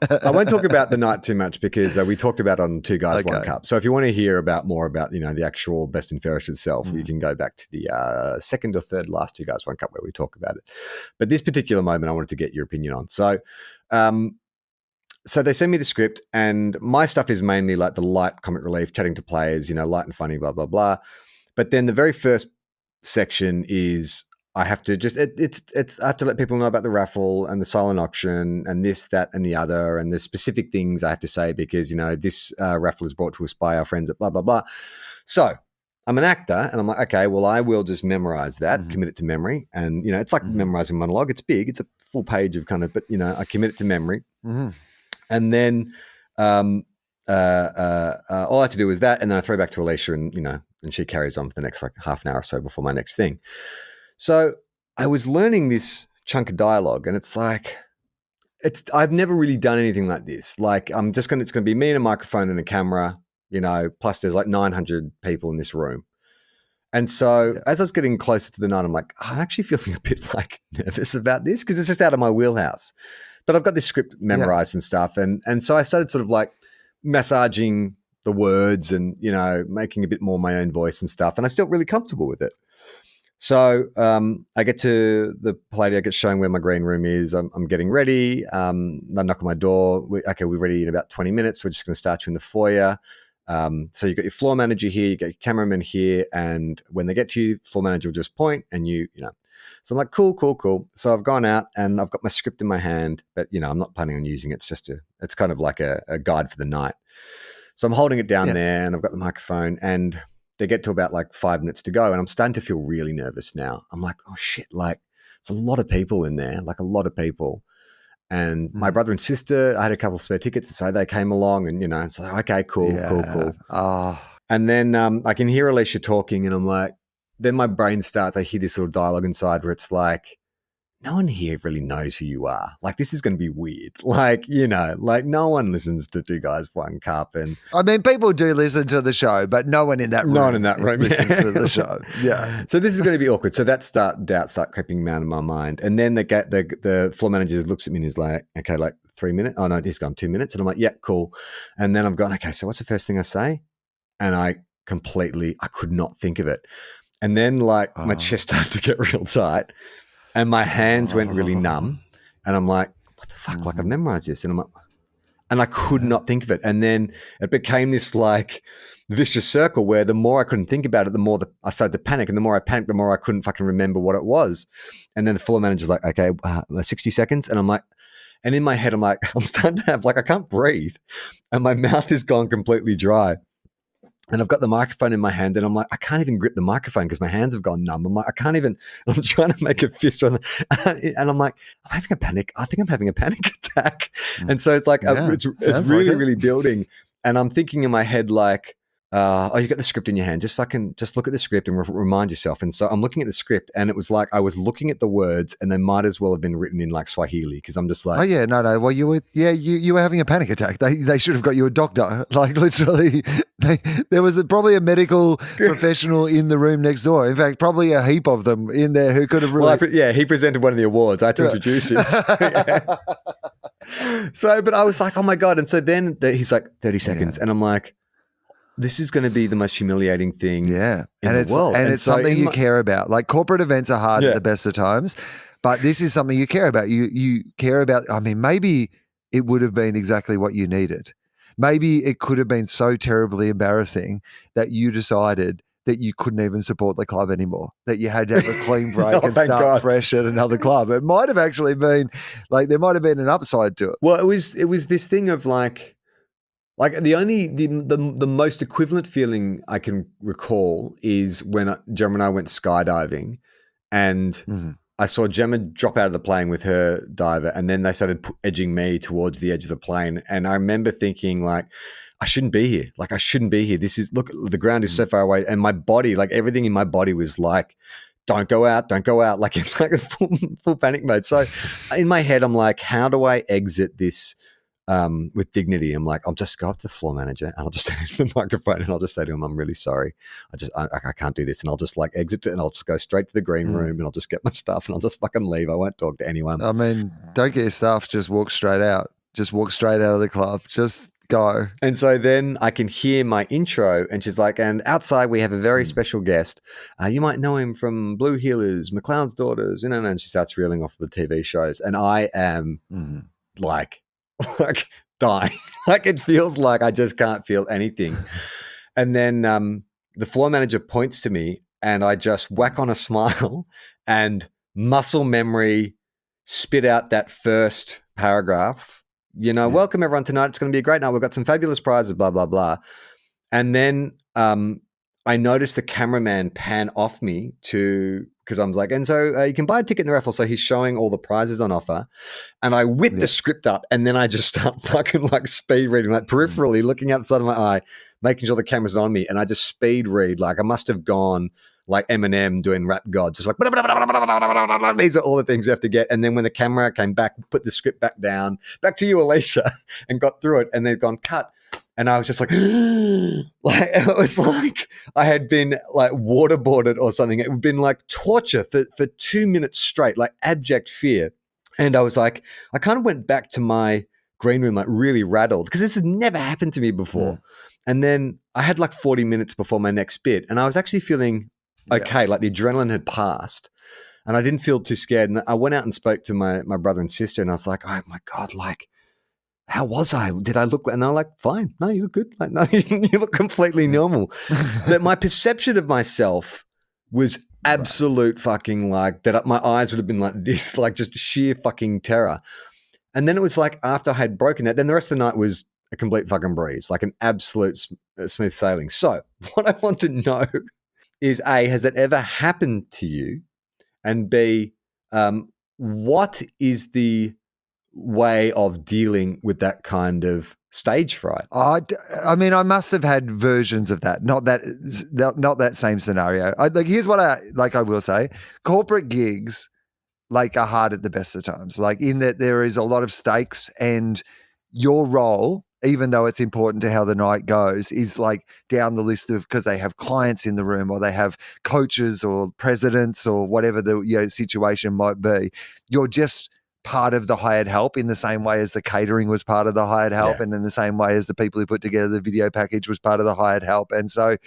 I won't talk about the night too much because we talked about it on Two Guys One Cup. So if you want to hear more about the actual Best and Fairest itself, you can go back to the second or third last Two Guys One Cup where we talk about it. But this particular moment, I wanted to get your opinion on. So, so they send me the script, and my stuff is mainly like the light comic relief, chatting to players, light and funny, blah blah blah. But then the very first section is. I have to I have to let people know about the raffle and the silent auction and this, that, and the other, and the specific things I have to say because, this raffle is brought to us by our friends at blah, blah, blah. So I'm an actor and I'm like, okay, well, I will just memorize that, commit it to memory. And, it's like memorizing monologue. It's big. It's a full page of kind of, but, I commit it to memory. And then all I have to do is that. And then I throw back to Alicia and, and she carries on for the next like half an hour or so before my next thing. So I was learning this chunk of dialogue and it's like, I've never really done anything like this. Like it's going to be me and a microphone and a camera, plus there's like 900 people in this room. And so as I was getting closer to the night, I'm like, I'm actually feeling a bit like nervous about this because it's just out of my wheelhouse, but I've got this script memorized and stuff. And so I started sort of like massaging the words and, making a bit more my own voice and stuff. And I felt really comfortable with it. So I get to the Palladium, I get shown where my green room is. I'm getting ready. I knock on my door. We're ready in about 20 minutes. We're just going to start you in the foyer. So you've got your floor manager here, you got your cameraman here, and when they get to you, floor manager will just point and So I'm like, cool. So I've gone out and I've got my script in my hand, but I'm not planning on using it. It's kind of like a guide for the night. So I'm holding it down there and I've got the microphone and they get to about like 5 minutes to go and I'm starting to feel really nervous now. I'm like, oh shit, like there's a lot of people in there, like a lot of people. And my brother and sister, I had a couple of spare tickets, so they came along and, it's like, okay, cool. Oh. And then I can hear Alicia talking and I'm like, then my brain starts, I hear this little dialogue inside where it's like, no one here really knows who you are. Like, this is going to be weird. Like, you know, like no one listens to Two Guys, One Cup. And I mean, people do listen to the show, but no one in that room. No one in that room listens to the show. Yeah. So this is going to be awkward. So doubts start creeping around in my mind. And then the floor manager looks at me and is like, okay, like 3 minutes. Oh no, he's gone 2 minutes. And I'm like, yeah, cool. And then I'm going, okay, so what's the first thing I say? And I could not think of it. And then like my chest started to get real tight and my hands went really numb. And I'm like, what the fuck? Like, I've memorized this. And I'm like, and I could not think of it. And then it became this like vicious circle where the more I couldn't think about it, the more I started to panic. And the more I panicked, the more I couldn't fucking remember what it was. And then the floor manager's like, okay, 60 seconds. And I'm like, and in my head, I'm like, I'm starting to have like, I can't breathe. And my mouth is gone completely dry. And I've got the microphone in my hand and I'm like, I can't even grip the microphone because my hands have gone numb. I'm like, I can't even, I'm trying to make a fist on and I'm like, I'm having a panic. I think I'm having a panic attack. And so it's like, it's really, really building. And I'm thinking in my head, like, you got the script in your hand. Just look at the script and remind yourself. And so I'm looking at the script and it was like, I was looking at the words and they might as well have been written in like Swahili. Cause I'm just like, oh yeah, no. Well, you were having a panic attack. They should have got you a doctor. Like literally there was probably a medical professional in the room next door. In fact, probably a heap of them in there who could have really. Well, he presented one of the awards. I had to introduce him. So, but I was like, oh my God. And so then he's like 30 seconds and I'm like, this is going to be the most humiliating thing in the world. And it's so something you care about. Like corporate events are hard at the best of times, but this is something you care about. You care about, I mean, maybe it would have been exactly what you needed. Maybe it could have been so terribly embarrassing that you decided that you couldn't even support the club anymore, that you had to have a clean break and start fresh at another club. It might have actually been like, there might have been an upside to it. Well, it was this thing of like the most equivalent feeling I can recall is when Gemma and I went skydiving and I saw Gemma drop out of the plane with her diver and then they started edging me towards the edge of the plane. And I remember thinking like, I shouldn't be here. Like I shouldn't be here. Look, the ground is so far away. And my body, like everything in my body was like, don't go out, like in like a full panic mode. So in my head, I'm like, how do I exit this with dignity? I'm like, I'll just go up to the floor manager and I'll just hand him the microphone and I'll just say to him, I'm really sorry. I can't do this. And I'll just like exit it and I'll just go straight to the green room and I'll just get my stuff and I'll just fucking leave. I won't talk to anyone. I mean, don't get your stuff. Just walk straight out. Just walk straight out of the club. Just go. And so then I can hear my intro and she's like, and outside we have a very special guest. You might know him from Blue Healers, McLeod's Daughters, and she starts reeling off the TV shows. And I am like dying. Like it feels like I just can't feel anything. And then the floor manager points to me and I just whack on a smile and muscle memory spit out that first paragraph. Welcome everyone tonight. It's going to be a great night. We've got some fabulous prizes, blah, blah, blah. And then I noticed the cameraman pan off me because I was like, and so you can buy a ticket in the raffle. So he's showing all the prizes on offer. And I whip the script up and then I just start fucking like speed reading, like peripherally looking out the side of my eye, making sure the camera's on me. And I just speed read. Like I must have gone like Eminem doing Rap God, just like, these are all the things you have to get. And then when the camera came back, put the script back down, back to you, Alicia, and got through it. And they'd gone, cut. And I was just like, like it was like I had been like waterboarded or something. It had been like torture for 2 minutes straight, like abject fear. And I was like, I kind of went back to my green room, like really rattled because this has never happened to me before. And then I had like 40 minutes before my next bit. And I was actually feeling okay, like the adrenaline had passed and I didn't feel too scared. And I went out and spoke to my brother and sister and I was like, oh my God, like, how was I? Did I look? And they were like, fine. No, you look good. Like, no, you look completely normal. That my perception of myself was absolute fucking like that. My eyes would have been like this, like just sheer fucking terror. And then it was like after I had broken that, then the rest of the night was a complete fucking breeze, like an absolute smooth sailing. So what I want to know is A, has that ever happened to you? And B, what is the way of dealing with that kind of stage fright? I mean, I must have had versions of that, not that same scenario. Here's what I will say: corporate gigs, like are hard at the best of times, like in that there is a lot of stakes, and your role, even though it's important to how the night goes, is like down the list of, because they have clients in the room or they have coaches or presidents or whatever the situation might be. You're just part of the hired help in the same way as the catering was part of the hired help, and in the same way as the people who put together the video package was part of the hired help. And so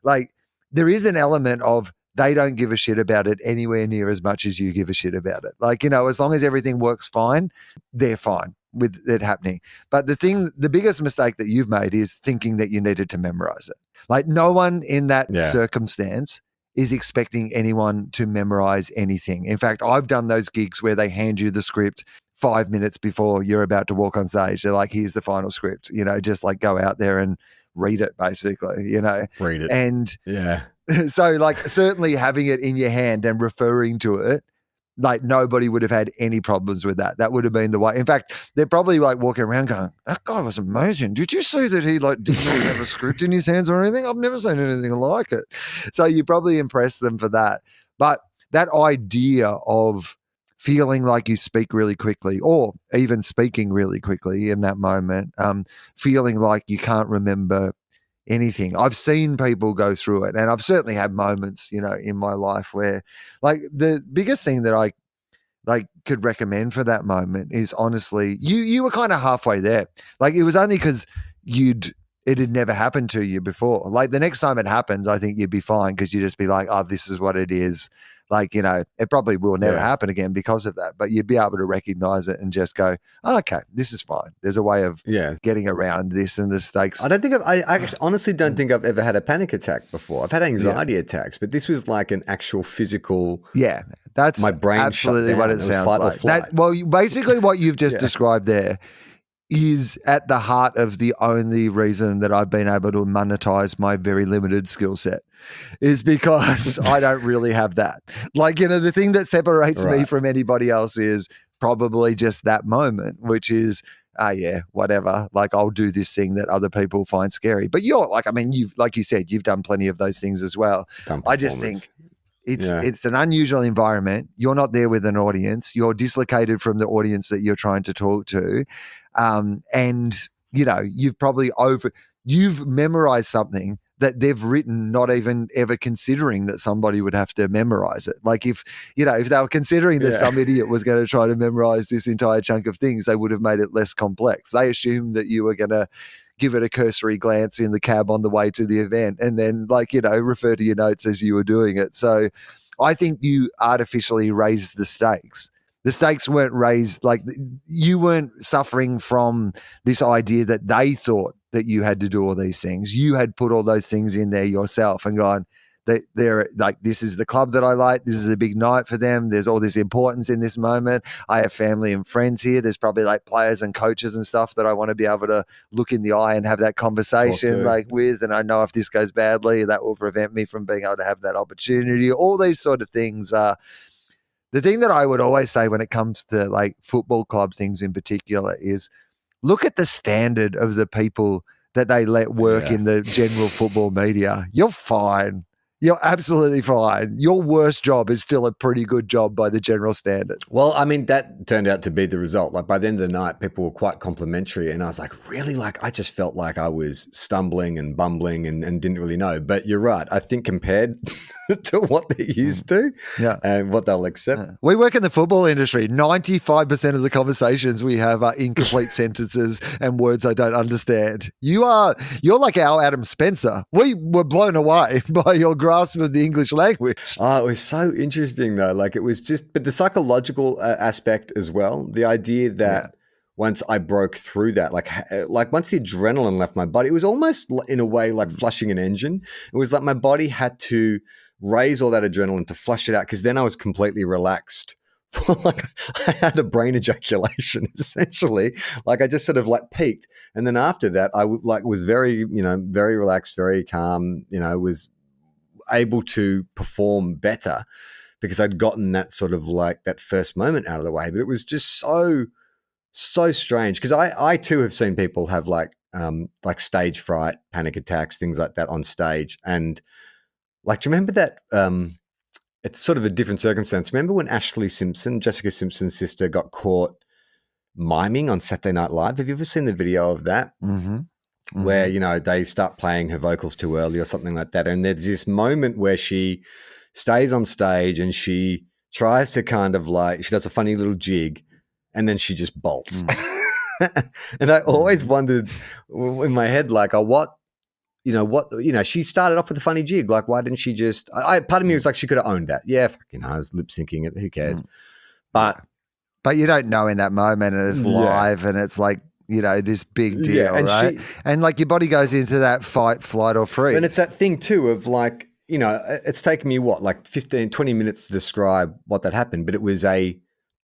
like there is an element of they don't give a shit about it anywhere near as much as you give a shit about it. Like, as long as everything works fine, they're fine with it happening. But the biggest mistake that you've made is thinking that you needed to memorize it. Like no one in that circumstance is expecting anyone to memorize anything. In fact, I've done those gigs where they hand you the script 5 minutes before you're about to walk on stage. They're like, here's the final script, just like go out there and read it basically, Read it. And yeah. So like certainly having it in your hand and referring to it, like nobody would have had any problems with that. That would have been the way. In fact, they're probably like walking around going, that guy was amazing. Did you see that he like didn't really have a script in his hands or anything? I've never seen anything like it. So you probably impressed them for that. But that idea of feeling like you speak really quickly or even speaking really quickly in that moment, feeling like you can't remember anything. I've seen people go through it, and I've certainly had moments, in my life where like the biggest thing that I like could recommend for that moment is honestly, you were kind of halfway there. Like it was only because it had never happened to you before. Like the next time it happens, I think you'd be fine because you just be like, oh, this is what it is. Like, it probably will never happen again because of that, but you'd be able to recognize it and just go, oh, okay, this is fine. There's a way of getting around this and the stakes. I actually honestly don't think I've ever had a panic attack before. I've had anxiety attacks, but this was like an actual physical. Yeah, that's my brain absolutely what it sounds like. Basically what you've just described there is at the heart of the only reason that I've been able to monetize my very limited skill set is because I don't really have that. Like, the thing that separates me from anybody else is probably just that moment, which is, whatever. Like I'll do this thing that other people find scary. But you're like, like you said, you've done plenty of those things as well. I just think it's an unusual environment. You're not there with an audience. You're dislocated from the audience that you're trying to talk to. And you've memorized something that they've written, not even ever considering that somebody would have to memorize it. Like if they were considering that some idiot was going to try to memorize this entire chunk of things, they would have made it less complex. They assumed that you were going to give it a cursory glance in the cab on the way to the event and then refer to your notes as you were doing it. So I think you artificially raised the stakes. The stakes weren't raised, like you weren't suffering from this idea that they thought that you had to do all these things. You had put all those things in there yourself and gone, they're like, this is the club that I like. This is a big night for them. There's all this importance in this moment. I have family and friends here. There's probably like players and coaches and stuff that I want to be able to look in the eye and have that conversation with. And I know if this goes badly, that will prevent me from being able to have that opportunity. All these sort of things are. The thing that I would always say when it comes to like football club things in particular is look at the standard of the people that they let work in the general football media. You're fine. You're absolutely fine. Your worst job is still a pretty good job by the general standard. Well, that turned out to be the result. Like by the end of the night, people were quite complimentary. And I was like, really? Like I just felt like I was stumbling and bumbling and didn't really know. But you're right. I think compared to what they're used to and what they'll accept. We work in the football industry. 95% of the conversations we have are incomplete sentences and words I don't understand. You're like our Adam Spencer. We were blown away by your grasp of the English language. Oh, it was so interesting though. Like it was but the psychological aspect as well. The idea that once I broke through that, like once the adrenaline left my body, it was almost in a way like flushing an engine. It was like my body had to raise all that adrenaline to flush it out because then I was completely relaxed. Like I had a brain ejaculation essentially. Like I just sort of like peaked, and then after that, I was very very relaxed, very calm. Was able to perform better because I'd gotten that sort of like that first moment out of the way. But it was just so strange because I too have seen people have like stage fright, panic attacks, things like that on stage. And like, do you remember that it's sort of a different circumstance. Remember when Ashley Simpson, Jessica Simpson's sister, got caught miming on Saturday Night Live? Have you ever seen the video of that? Mm-hmm. Where, you know, they start playing her vocals too early or something like that. And there's this moment where she stays on stage and she tries to kind of like, she does a funny little jig and then she just bolts. And I always wondered in my head, like, she started off with a funny jig. Like, why didn't she just, part of me was like, she could have owned that. Yeah, fucking I was lip syncing it. Who cares? But you don't know in that moment, and it's live and it's like, you know, this big deal, right? And like your body goes into that fight, flight or freeze. And it's that thing too of like, you know, it's taken me like 15, 20 minutes to describe what that happened, but it was a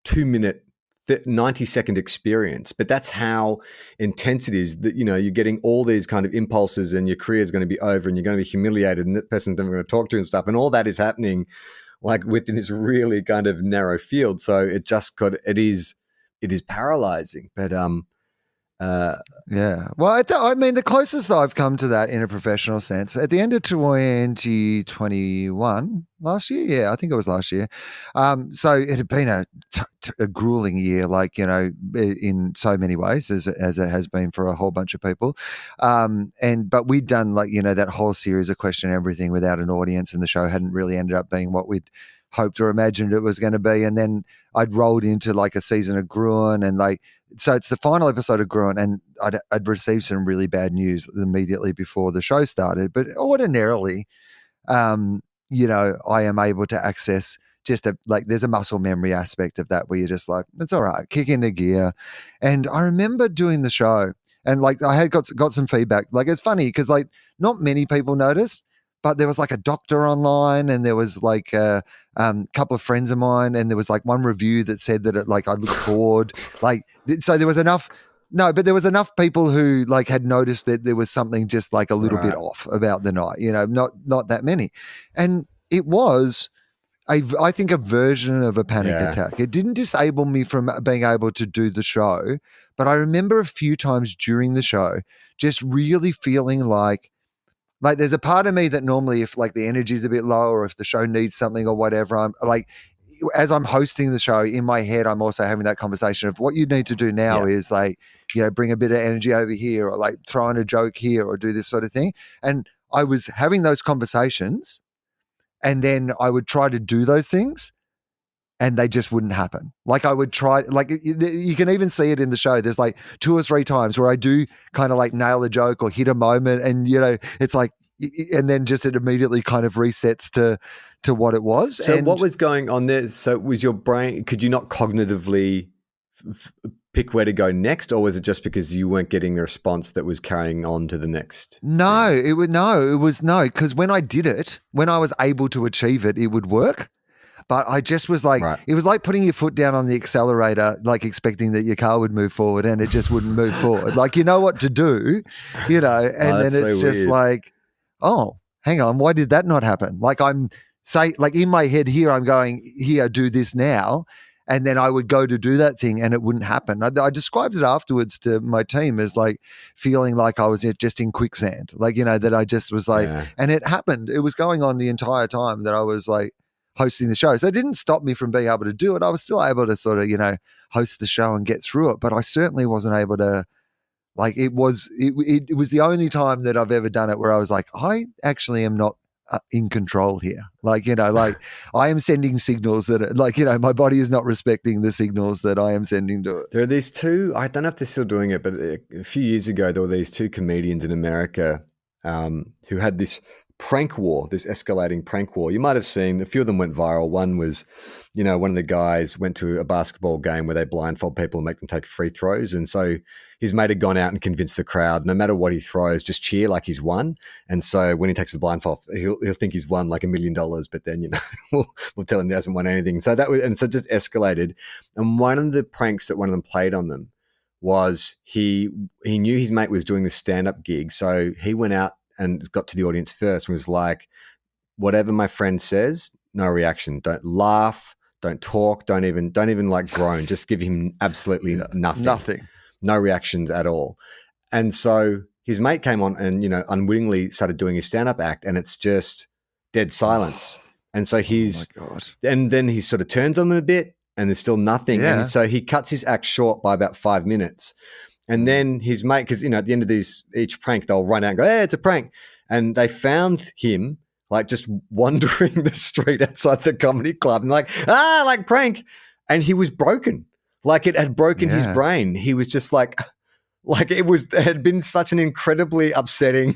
2-minute, 90-second experience. But that's how intense it is that, you know, you're getting all these kind of impulses and your career is going to be over and you're going to be humiliated and that person's never going to talk to you and stuff. And all that is happening like within this really kind of narrow field. So it is paralyzing. But, yeah. Well, I mean, the closest that I've come to that in a professional sense, at the end of 2021, last year, yeah, I think it was last year. So it had been a grueling year, like, you know, in so many ways, as it has been for a whole bunch of people. But we'd done, like, you know, that whole series of Question Everything without an audience, and the show hadn't really ended up being what we'd hoped or imagined it was going to be. And then I'd rolled into like a season of Gruen, and like, so it's the final episode of Gruen, and I'd received some really bad news immediately before the show started. But ordinarily, you know, I am able to access just there's a muscle memory aspect of that where you're just like, it's all right, kick into gear. And I remember doing the show, and like I had got some feedback. Like, it's funny because like not many people noticed, but there was like a doctor online, and there was like a couple of friends of mine, and there was like one review that said that I looked bored. Like, so there was enough. No, but there was enough people who like had noticed that there was something just like a little bit off about the night. You know, not that many, and it was I think a version of a panic attack. It didn't disable me from being able to do the show, but I remember a few times during the show just really feeling like there's a part of me that normally, if like the energy is a bit low or if the show needs something or whatever, I'm like, as I'm hosting the show in my head, I'm also having that conversation of what you need to do now is like, you know, bring a bit of energy over here, or like throw in a joke here, or do this sort of thing. And I was having those conversations, and then I would try to do those things, and they just wouldn't happen. Like I would try, like you can even see it in the show. There's like 2 or 3 times where I do kind of like nail a joke or hit a moment, and you know, it's like, and then just it immediately kind of resets to what it was. So what was going on there? So was your brain, could you not cognitively pick where to go next, or was it just because you weren't getting the response that was carrying on to the next? No, because when I did it, when I was able to achieve it, it would work. But I just was like, It was like putting your foot down on the accelerator, like expecting that your car would move forward, and it just wouldn't move forward. Like, you know what to do, you know, and then it's so just weird. Like, oh, hang on, why did that not happen? Like like in my head here, I'm going, here, do this now. And then I would go to do that thing and it wouldn't happen. I described it afterwards to my team as like feeling like I was just in quicksand. Like, you know, that I just was like, and it happened. It was going on the entire time that I was like hosting the show. So it didn't stop me from being able to do it. I was still able to sort of, you know, host the show and get through it. But I certainly wasn't able to, like, it was the only time that I've ever done it where I was like, I actually am not in control here. Like, you know, like I am sending signals that are, like, you know, my body is not respecting the signals that I am sending to it. There are these 2, I don't know if they're still doing it, but a few years ago, there were these 2 comedians in America who had this prank war, this escalating prank war. You might have seen a few of them went viral. One was, you know, one of the guys went to a basketball game where they blindfold people and make them take free throws. And so his mate had gone out and convinced the crowd, no matter what he throws, just cheer like he's won. And so when he takes the blindfold, he'll think he's won like $1 million, but then, you know, we'll tell him he hasn't won anything. So that was, and so it just escalated. And one of the pranks that one of them played on them was he knew his mate was doing this stand-up gig. So he went out and got to the audience first and was like, whatever my friend says, no reaction. Don't laugh, don't talk, don't even like groan. Just give him absolutely nothing. No reactions at all. And so his mate came on and, you know, unwittingly started doing his stand-up act, and it's just dead silence. And so he's, oh my God. and then he sort of turns on them a bit and there's still nothing. Yeah. And so he cuts his act short by about 5 minutes. And then his mate, because, at the end of each prank, they'll run out and go, hey, it's a prank. And they found him like just wandering the street outside the comedy club and like prank. And he was broken. Like it had broken his brain. He was just like it had been such an incredibly upsetting.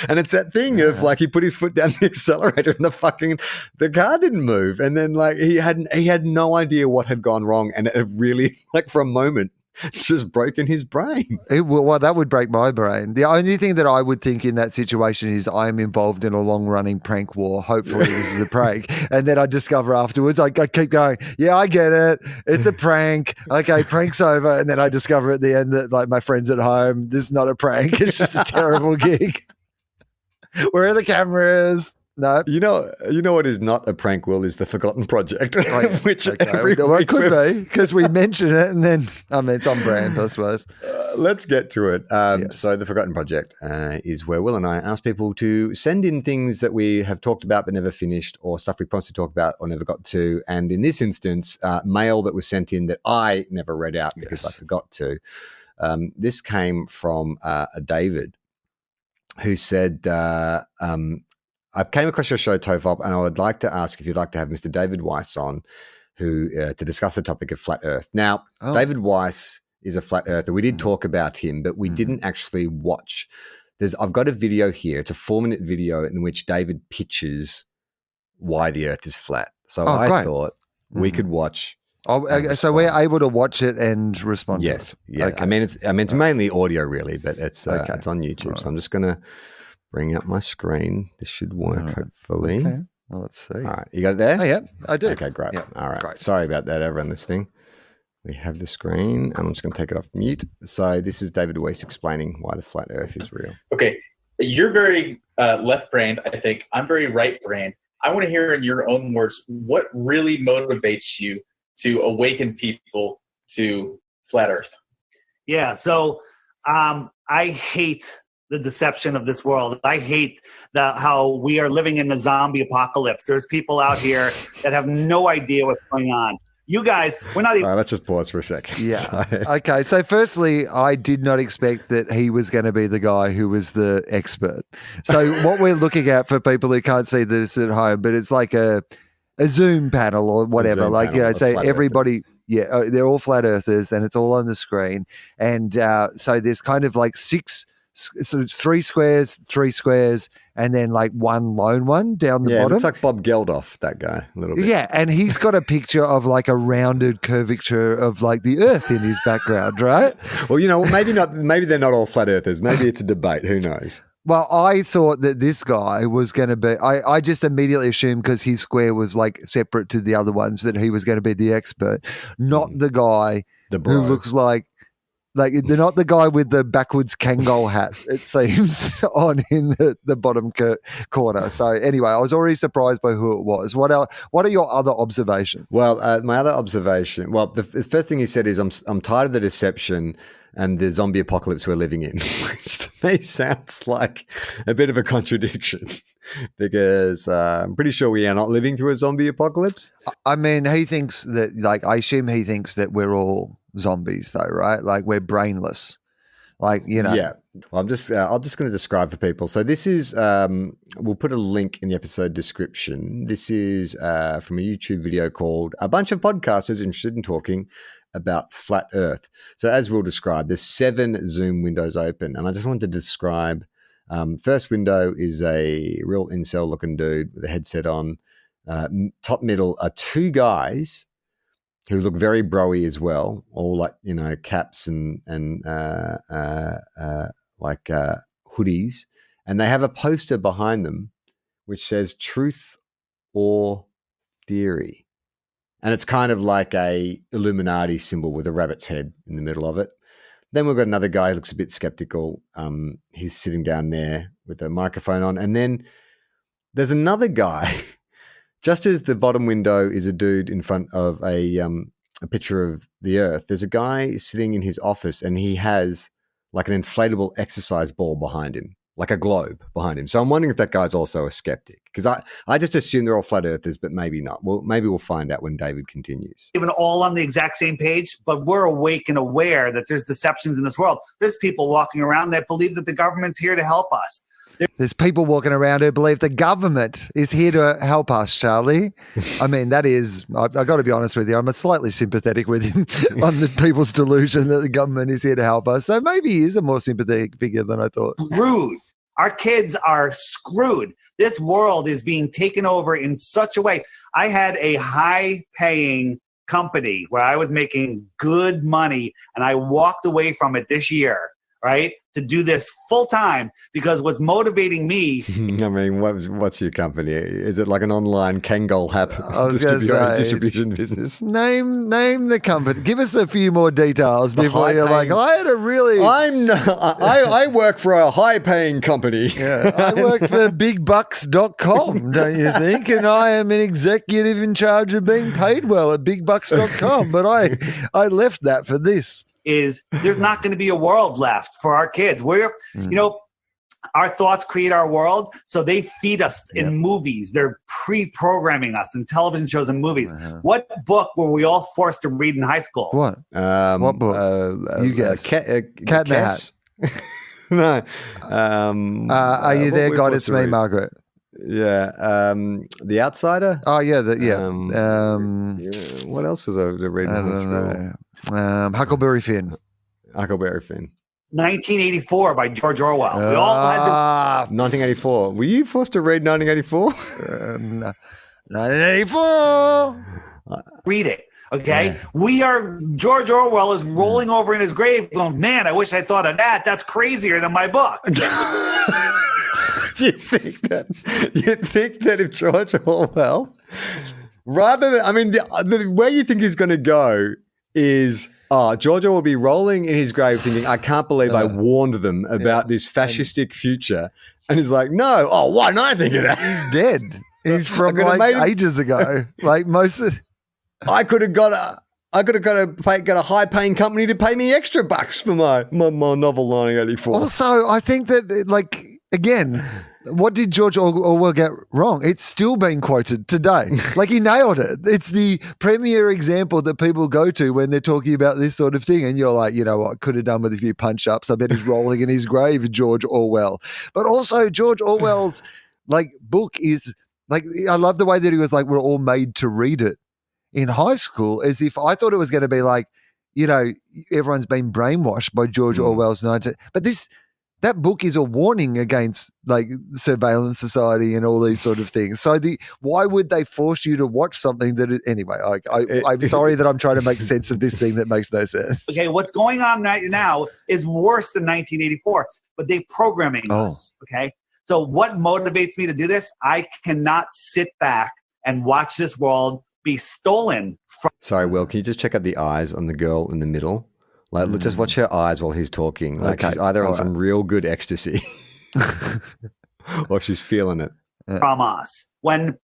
And it's that thing of like he put his foot down the accelerator and the car didn't move. And then like he had no idea what had gone wrong. And it really, like for a moment, just broken his brain. Well, that would break my brain. The only thing that I would think in that situation is I'm involved in a long-running prank war. Hopefully this is a prank. And then I discover afterwards, I keep going, yeah, I get it. It's a prank. Okay, prank's over. And then I discover at the end that like my friend's at home. This is not a prank. It's just a terrible gig. Where are the cameras? No. You know what is not a prank, Will, is the Forgotten Project, which it could be because we mention it and then, it's on brand, I suppose. Let's get to it. Yes. So the Forgotten Project is where Will and I ask people to send in things that we have talked about but never finished, or stuff we promised to talk about or never got to. And in this instance, mail that was sent in that I never read out because I forgot to. This came from a David who said, I came across your show, TOFOP, and I would like to ask if you'd like to have Mr. David Weiss on to discuss the topic of flat Earth. Now, David Weiss is a flat earther. We did talk about him, but we didn't actually watch. I've got a video here. It's a 4-minute video in which David pitches why the Earth is flat. So I thought we could watch. So we're able to watch it and respond to it. Yes. Yeah. Okay. It's mainly audio really, but it's on YouTube. Right. So I'm just going to bring up my screen. This should work, hopefully. Okay. Well, let's see. All right. You got it there? Oh, yeah, I do. Okay, great. Yeah, all right. Great. Sorry about that, everyone listening. We have the screen, and I'm just going to take it off mute. So this is David Weiss explaining why the flat Earth is real. Okay. You're very left-brained, I think. I'm very right-brained. I want to hear in your own words, what really motivates you to awaken people to flat Earth? Yeah, so I hate the deception of this world. I hate how we are living in the zombie apocalypse. There's people out here that have no idea what's going on. You guys, we're not even... All right, let's just pause for a second. Yeah. Okay, so firstly, I did not expect that he was going to be the guy who was the expert. So what we're looking at for people who can't see this at home, but it's like a Zoom panel or whatever. Like, so everybody... Earthers. Yeah, they're all flat earthers and it's all on the screen. And so there's kind of like 3 squares, and then like one lone one down the bottom. It looks like Bob Geldof, that guy, a little bit. Yeah, and he's got a picture of like a rounded curvature of like the Earth in his background, right? Well, maybe not. Maybe they're not all flat earthers. Maybe it's a debate. Who knows? Well, I thought that this guy was going to be, I just immediately assumed because his square was like separate to the other ones that he was going to be the expert, not the guy who looks like they're not the guy with the backwards Kangol hat, it seems, on in the bottom corner. So anyway, I was already surprised by who it was. What are your other observations? Well, my other observation, the first thing he said is I'm tired of the deception and the zombie apocalypse we're living in, which to me sounds like a bit of a contradiction because I'm pretty sure we are not living through a zombie apocalypse. I mean, he thinks that, like, I assume he thinks that we're all zombies though, right? Like we're brainless. Like, Yeah. Well, I'm just going to describe for people. So this is, we'll put a link in the episode description. This is from a YouTube video called A Bunch of Podcasters Interested in Talking About Flat Earth. So as we'll describe, there's 7 Zoom windows open. And I just wanted to describe, first window is a real incel looking dude with a headset on. Top middle are 2 guys who look very broy as well, all like, caps and hoodies. And they have a poster behind them which says truth or theory. And it's kind of like a Illuminati symbol with a rabbit's head in the middle of it. Then we've got another guy who looks a bit skeptical. He's sitting down there with a microphone on. And then there's another guy. Just as the bottom window is a dude in front of a picture of the Earth, there's a guy sitting in his office and he has like an inflatable exercise ball behind him. like a globe behind him. So I'm wondering if that guy's also a skeptic, because I just assume they're all flat earthers, but maybe not. Well, maybe we'll find out when David continues. Even all on the exact same page, but we're awake and aware that there's deceptions in this world. There's people walking around that believe that the government's here to help us. There's people walking around who believe the government is here to help us, Charlie. I mean, that is, I've got to be honest with you, I'm slightly sympathetic with him on the people's delusion that the government is here to help us. So maybe he is a more sympathetic figure than I thought. Screwed. Our kids are screwed. This world is being taken over in such a way. I had a high-paying company where I was making good money, and I walked away from it this year, right, to do this full time, because what's motivating me. I mean, what's your company? Is it like an online Kangol Hap distribution business? Name the company. Give us a few more details before you're like, I had a really. I work for a high-paying company. Yeah, I work for bigbucks.com, don't you think? And I am an executive in charge of being paid well at bigbucks.com. But I left that for this. Is there's not going to be a world left for our kids. Our thoughts create our world, so they feed us in movies. They're pre-programming us in television shows and movies. What book were we all forced to read in high school? What? What book? You guess. Cat in the Hat. No. Are you there, God? It's me, Margaret. Yeah. The Outsider. Oh yeah. What else was I reading? I don't know. Huckleberry Finn. 1984 by George Orwell. We all had 1984. Were you forced to read 1984? 1984. Read it. Okay. George Orwell is rolling over in his grave going, man, I wish I thought of that. That's crazier than my book. Do you think that if George Orwell, rather than, the where you think he's going to go is, George Orwell will be rolling in his grave thinking, I can't believe I warned them about this fascistic future. And he's like, no, why didn't I think of that? He's dead. He's from ages ago. Like most of... I could have got a high-paying company to pay me extra bucks for my novel 1984. Also, I think that, again, what did George Orwell get wrong? It's still being quoted today. Like, he nailed it. It's the premier example that people go to when they're talking about this sort of thing. And you're like, you know what, could have done with a few punch-ups. I bet he's rolling in his grave, George Orwell. But also, George Orwell's, book is, I love the way that he was like, we're all made to read it in high school, as if I thought it was going to be like, everyone's been brainwashed by George Orwell's 19... But that book is a warning against surveillance society and all these sort of things. So why would they force you to watch something that anyway, I'm sorry that I'm trying to make sense of this thing that makes no sense. Okay, what's going on right now is worse than 1984, but they're programming us, okay? So what motivates me to do this? I cannot sit back and watch this world be stolen from... Sorry, Will, can you just check out the eyes on the girl in the middle? Just watch her eyes while he's talking. She's either on some real good ecstasy or she's feeling it. From us. When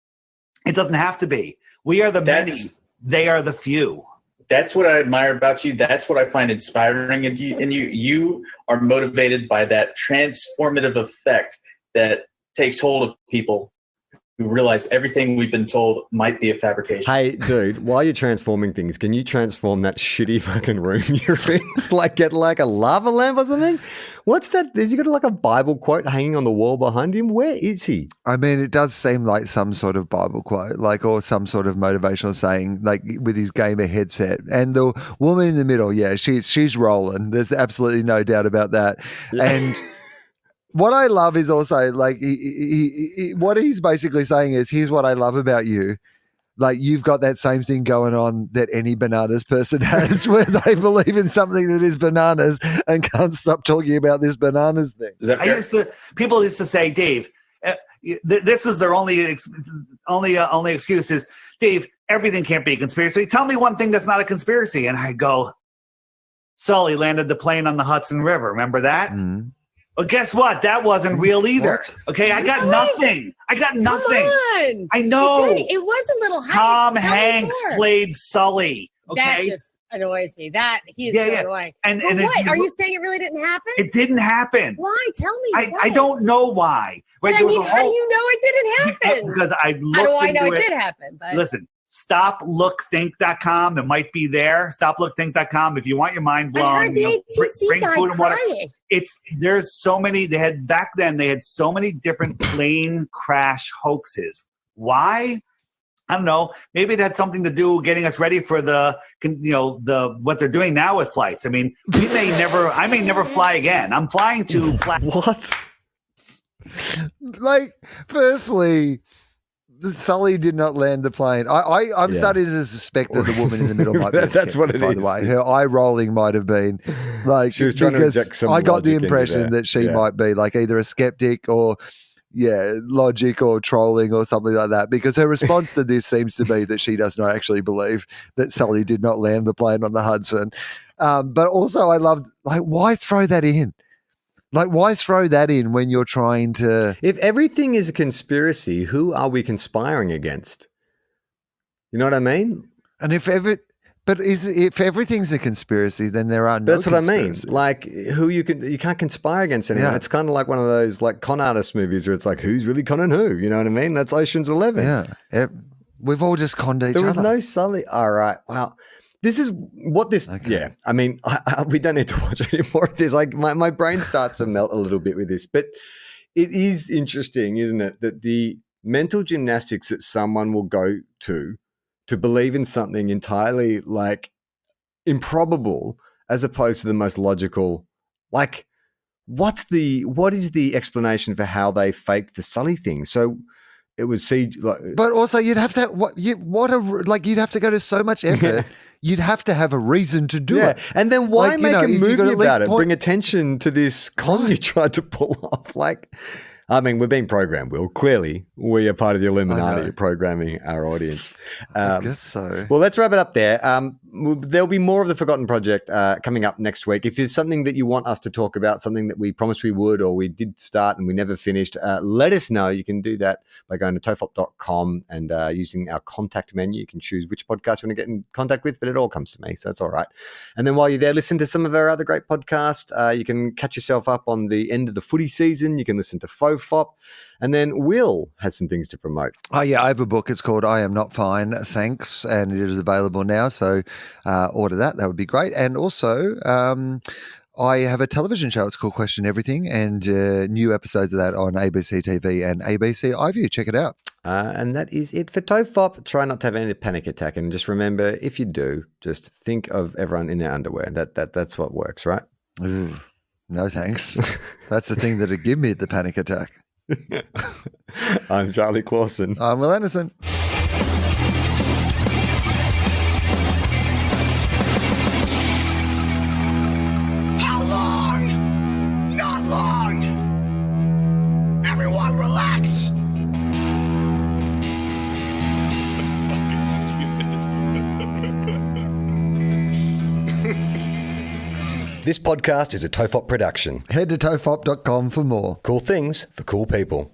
it doesn't have to be. We are the many. They are the few. That's what I admire about you. That's what I find inspiring in you. You are motivated by that transformative effect that takes hold of people who realize everything we've been told might be a fabrication. Hey, dude, while you're transforming things, can you transform that shitty fucking room you're in? Get a lava lamp or something? What's that? Has he got a Bible quote hanging on the wall behind him? Where is he? I mean, it does seem like some sort of Bible quote, or some sort of motivational saying, with his gamer headset. And the woman in the middle, she's rolling. There's absolutely no doubt about that. Yeah. And what I love is also what he's basically saying is, here's what I love about you. You've got that same thing going on that any bananas person has, where they believe in something that is bananas and can't stop talking about this bananas thing. People used to say, Dave, this is their only excuse is, Dave, everything can't be a conspiracy. Tell me one thing that's not a conspiracy. And I go, Sully landed the plane on the Hudson River. Remember that? Mm-hmm. Well, guess what? That wasn't real either. What? Okay, I got nothing. Come on. I know. It was a little high. Tom Hanks played Sully. Okay, annoys me. That he is Yeah, so yeah. annoying. And But if what? you Are you look- saying it really didn't happen? It didn't happen. Why? Tell me. I why? don't know why. But Right, I there was mean, a how do whole- you know it didn't happen? Because I looked How do I know into it did happen? But Listen, stoplookthink.com. It might be there. Stoplookthink.com. If you want your mind I blown, heard the ATC guy crying. There's so many. They had so many different plane crash hoaxes. Why? I don't know. Maybe it had something to do getting us ready for the what they're doing now with flights. I mean, I may never fly again. I'm flying to fly. What? Like, firstly, Sully did not land the plane. I'm starting to suspect that the woman in the middle might be a That's what it by is. the way. Her eye rolling might have been like She was trying to because inject some I got the logic into impression that she Yeah. might be like either a skeptic or logic or trolling or something like that. Because her response to this seems to be that she does not actually believe that Sully did not land the plane on the Hudson. But also, I love why throw that in? Like, why throw that in when you're trying to? If everything is a conspiracy, who are we conspiring against? You know what I mean? And if everything's a conspiracy, then there are no. That's what I mean. conspiracies. Like, you can't conspire against anyone. Yeah. It's kind of like one of those like con artist movies where it's like, who's really conning who? You know what I mean? That's Ocean's 11. Yeah, we've all just conned each There was other. no Sully. All right. Wow. This is what this. Okay. Yeah. I mean, we don't need to watch any more of this. Like, my brain starts to melt a little bit with this, but it is interesting, isn't it, that the mental gymnastics that someone will go to believe in something entirely like improbable as opposed to the most logical. Like, what is the explanation for how they faked the Sully thing? So it was CG. But also, you'd have to you'd have to go to so much effort. You'd have to have a reason to do it. And then why Like, make a if you movie could at least about it? point- Bring attention to this con you tried to pull off. Like, I mean, we're being programmed, Will. Clearly, we are part of the Illuminati programming our audience. I guess so. Well, let's wrap it up there. There'll be more of the Forgotten Project coming up next week. If there's something that you want us to talk about, something that we promised we would or we did start and we never finished, let us know. You can do that by going to tofop.com and using our contact menu. You can choose which podcast you want to get in contact with, but it all comes to me, so it's all right. And then while you're there, listen to some of our other great podcasts. You can catch yourself up on the end of the footy season. You can listen to TOFOP. And then Will has some things to promote. Oh, yeah, I have a book. It's called I Am Not Fine, Thanks, and it is available now. So order that. That would be great. And also, I have a television show. It's called Question Everything, and new episodes of that on ABC TV and ABC iView. Check it out. And that is it for TOFOP. Try not to have any panic attack. And just remember, if you do, just think of everyone in their underwear. That's what works, right? Ooh, no thanks. That's the thing that'd give me the panic attack. I'm Charlie Clausen. I'm Will Anderson. How long? Not long. Everyone relax. This podcast is a TOFOP production. Head to tofop.com for more. Cool things for cool people.